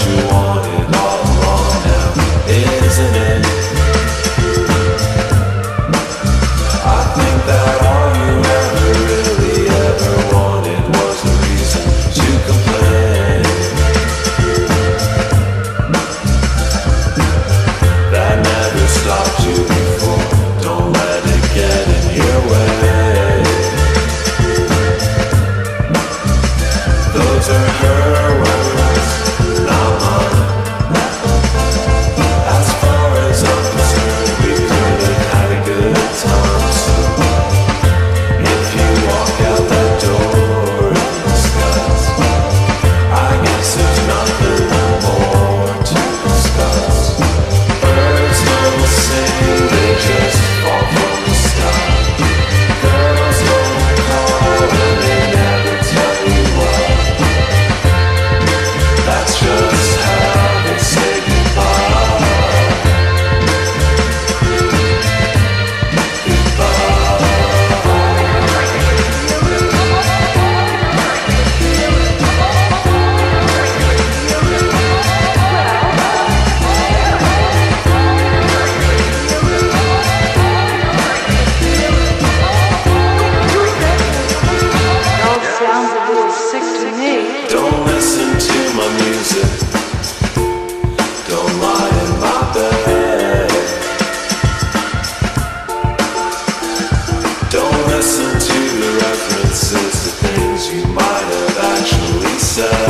you wanted all along now, isn't it? I think that all you ever really ever wanted was a reason to complain. That never stopped you before. Don't let it get in your way. Those are her words, not mine. As far as I'm concerned, we could have had a good time. So if you walk out that door in disgust, I guess there's nothing more to discuss. Birds don't sing, they just fall from the sky. Girls don't call and they never tell you why. That's just how they say goodbye. Y'all sound a little sick to me. Don't listen to my music. Don't lie in my bed. Don't listen to the references to things you might have actually said.